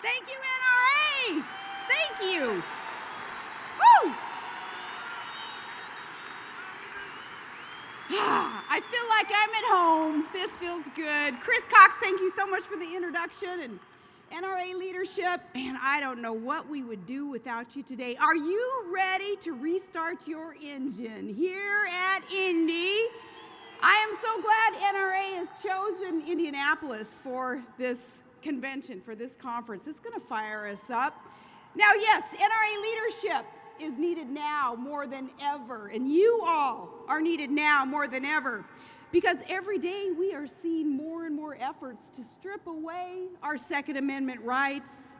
Thank you, NRA. Thank you. Woo! I feel like I'm at home. This feels good. Chris Cox, thank you so much for the introduction and NRA leadership. Man, I don't know what we would do without you today. Are you ready to restart your engine here at Indy? I am so glad NRA has chosen Indianapolis for this convention, for this conference. It's going to fire us up. Now, yes, NRA leadership is needed now more than ever, and you all are needed now more than ever, because every day we are seeing more and more efforts to strip away our Second Amendment rights.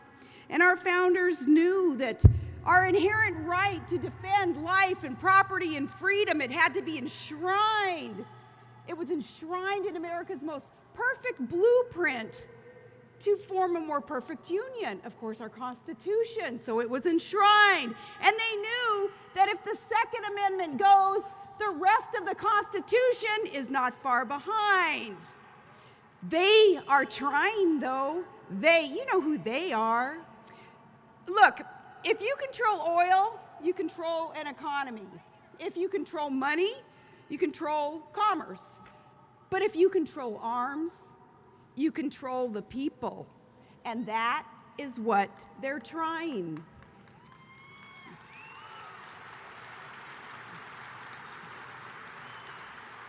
And our founders knew that our inherent right to defend life and property and freedom, it had to be enshrined. It was enshrined in America's most perfect blueprint to form a more perfect union, of course, our Constitution. So it was enshrined. And they knew that if the Second Amendment goes, the rest of the Constitution is not far behind. They are trying, though. You know who they are. Look, if you control oil, you control an economy. If you control money, you control commerce. But if you control arms, you control the people, and that is what they're trying.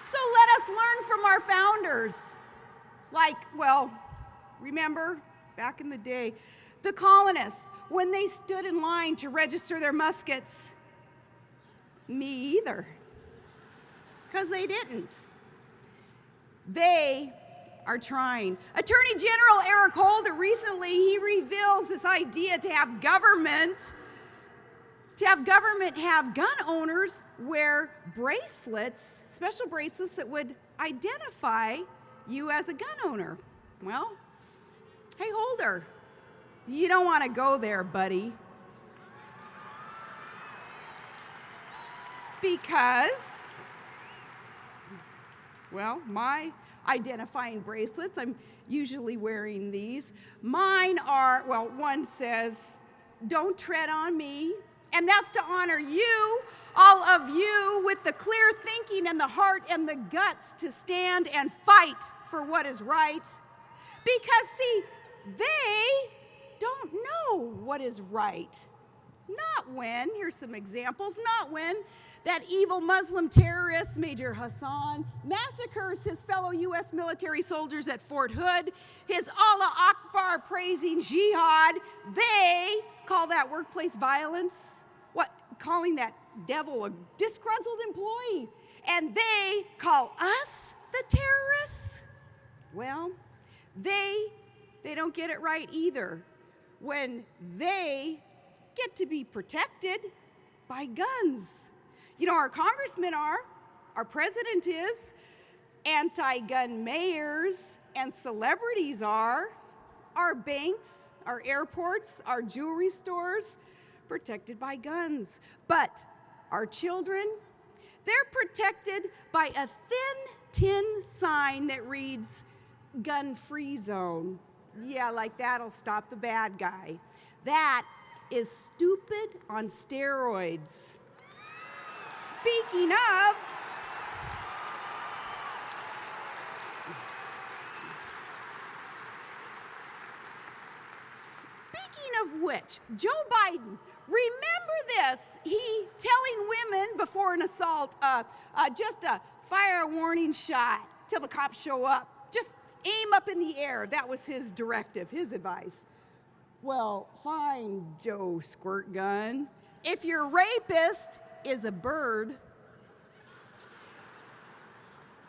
So let us learn from our founders. Remember back in the day, the colonists, when they stood in line to register their muskets? Me either, because they didn't. They are trying. Attorney General Eric Holder recently, he reveals this idea to have government have gun owners wear bracelets, special bracelets that would identify you as a gun owner. Well, hey Holder, you don't want to go there, buddy. Because, my identifying bracelets, I'm usually wearing these. Mine are, one says, "Don't tread on me." And that's to honor you, all of you, with the clear thinking and the heart and the guts to stand and fight for what is right. Because, see, they don't know what is right. Not when, here's some examples, not when that evil Muslim terrorist, Major Hassan, massacres his fellow U.S. military soldiers at Fort Hood, his Allah Akbar praising jihad. They call that workplace violence, calling that devil a disgruntled employee. And they call us the terrorists. Well, they don't get it right either when they get to be protected by guns. You know, our congressmen are, our president is, anti-gun mayors and celebrities are, our banks, our airports, our jewelry stores, protected by guns. But our children, they're protected by a thin tin sign that reads, "Gun-free zone." Yeah, like that'll stop the bad guy. That is stupid on steroids. Speaking of which, Joe Biden, remember this, he telling women before an assault, just fire a warning shot till the cops show up. Just aim up in the air. That was his directive, his advice. Well, fine, Joe Squirt Gun. If your rapist is a bird,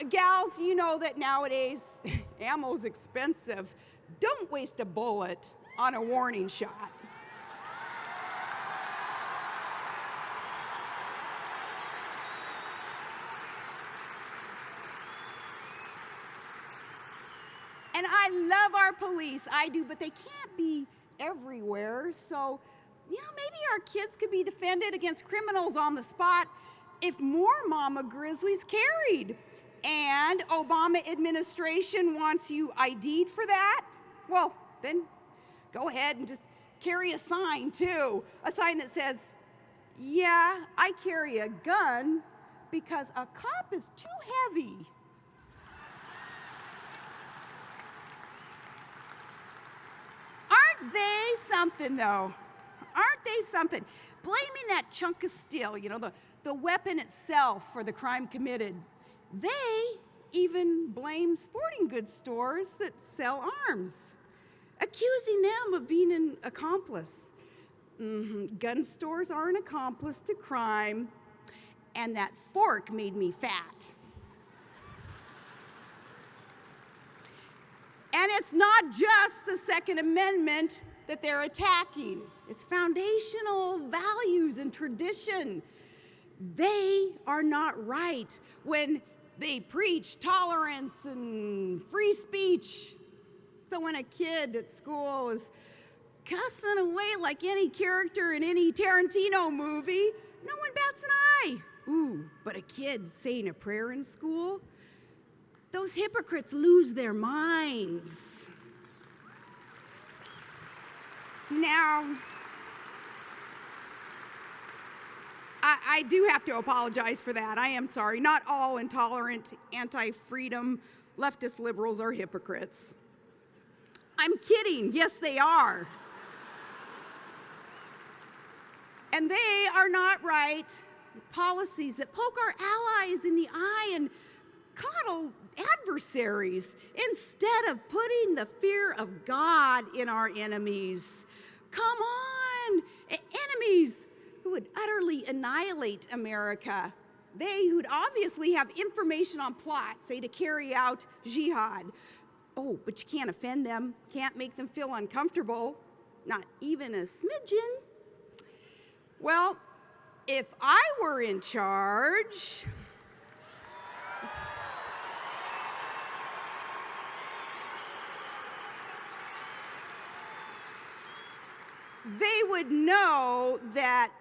gals, you know that nowadays ammo's expensive. Don't waste a bullet on a warning shot. And I love our police, I do, but they can't be everywhere. So, maybe our kids could be defended against criminals on the spot if more mama grizzlies carried. And Obama administration wants you ID'd for that. Well, then go ahead and just carry a sign too. A sign that says, yeah, I carry a gun because a cop is too heavy. Aren't they something, though? Aren't they something? Blaming that chunk of steel, the weapon itself for the crime committed. They even blame sporting goods stores that sell arms, accusing them of being an accomplice. Gun stores are an accomplice to crime, and that fork made me fat. And it's not just the Second Amendment that they're attacking. It's foundational values and tradition. They are not right when they preach tolerance and free speech. So when a kid at school is cussing away like any character in any Tarantino movie, no one bats an eye. Ooh, but a kid saying a prayer in school, those hypocrites lose their minds. Now, I do have to apologize for that. I am sorry. Not all intolerant, anti-freedom, leftist liberals are hypocrites. I'm kidding. Yes, they are. And they are not right with policies that poke our allies in the eye and coddle adversaries instead of putting the fear of God in our enemies. Come on, enemies who would utterly annihilate America. They who'd obviously have information on plots, say to carry out jihad. Oh, but you can't offend them, can't make them feel uncomfortable, not even a smidgen. Well, if I were in charge, they would know that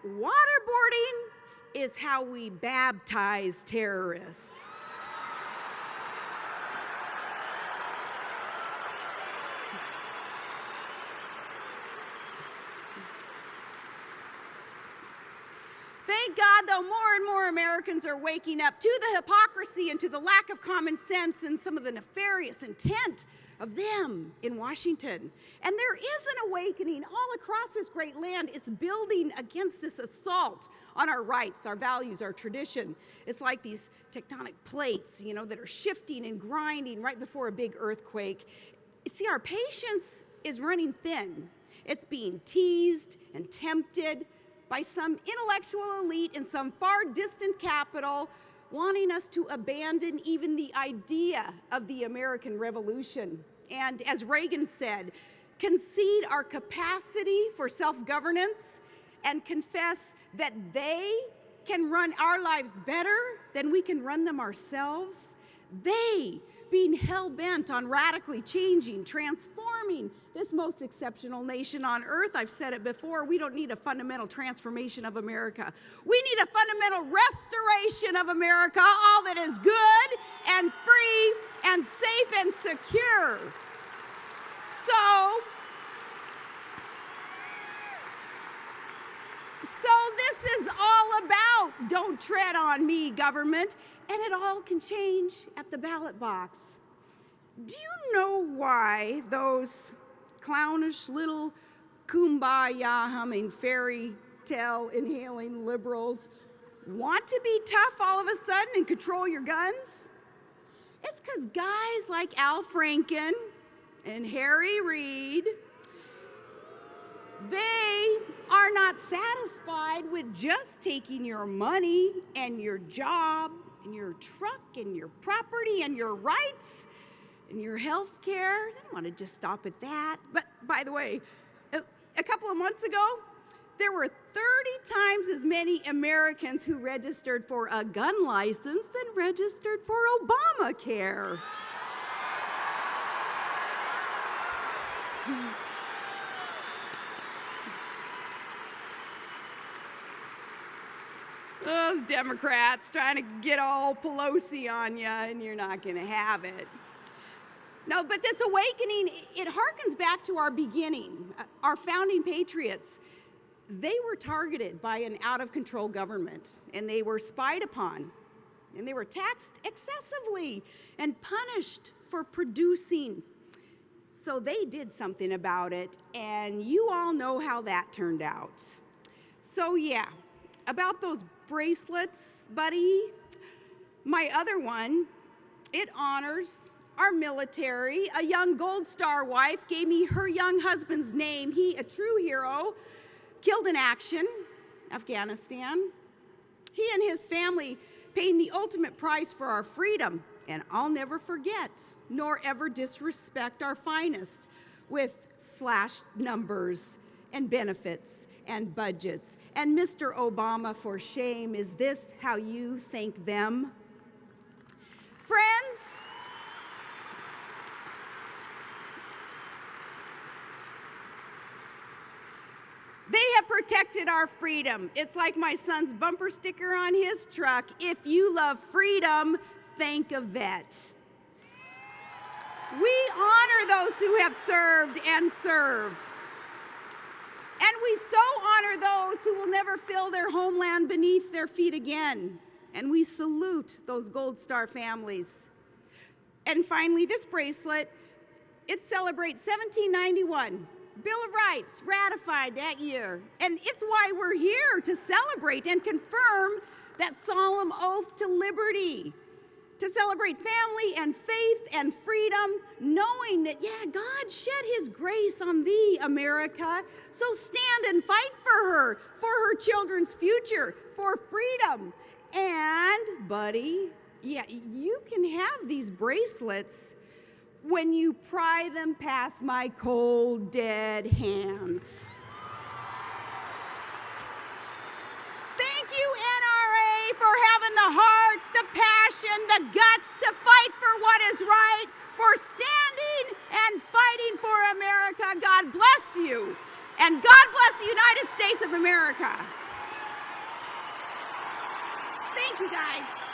waterboarding is how we baptize terrorists. Thank God, though, more and more Americans are waking up to the hypocrisy and to the lack of common sense and some of the nefarious intent of them in Washington. And there is an awakening all across this great land. It's building against this assault on our rights, our values, our tradition. It's like these tectonic plates, that are shifting and grinding right before a big earthquake. See, our patience is running thin. It's being teased and tempted by some intellectual elite in some far distant capital wanting us to abandon even the idea of the American Revolution. And as Reagan said, concede our capacity for self-governance and confess that they can run our lives better than we can run them ourselves. They being hell-bent on radically changing, transforming this most exceptional nation on earth. I've said it before, we don't need a fundamental transformation of America. We need a fundamental restoration of America, all that is good and free and safe and secure. So this is all about don't tread on me, government, and it all can change at the ballot box. Do you know why those clownish little kumbaya humming fairy tale inhaling liberals want to be tough all of a sudden and control your guns? It's because guys like Al Franken and Harry Reid, they are not satisfied with just taking your money and your job and your truck and your property and your rights and your health care. They don't want to just stop at that. But by the way, a couple of months ago, there were 30 times as many Americans who registered for a gun license than registered for Obamacare. Those Democrats trying to get all Pelosi on you, and you're not going to have it. No, but this awakening, it harkens back to our beginning, our founding patriots. They were targeted by an out-of-control government, and they were spied upon, and they were taxed excessively and punished for producing. So they did something about it, and you all know how that turned out. So yeah, about those bracelets, buddy, my other one, it honors our military. A young Gold Star wife gave me her young husband's name. He, a true hero, killed in action, Afghanistan. He and his family paid the ultimate price for our freedom, and I'll never forget, nor ever disrespect our finest with slashed numbers and benefits and budgets. And Mr. Obama, for shame, is this how you thank them? Friends, they have protected our freedom. It's like my son's bumper sticker on his truck. If you love freedom, thank a vet. We honor those who have served and serve. And we so honor those who will never feel their homeland beneath their feet again. And we salute those Gold Star families. And finally, this bracelet, it celebrates 1791. Bill of Rights ratified that year. And it's why we're here, to celebrate and confirm that solemn oath to liberty, to celebrate family and faith and freedom, knowing that, yeah, God shed his grace on thee, America. So stand and fight for her children's future, for freedom. And, buddy, yeah, you can have these bracelets when you pry them past my cold, dead hands. Thank you, NRA, for having the heart, the passion, the guts to fight for what is right, for standing and fighting for America. God bless you, and God bless the United States of America. Thank you, guys.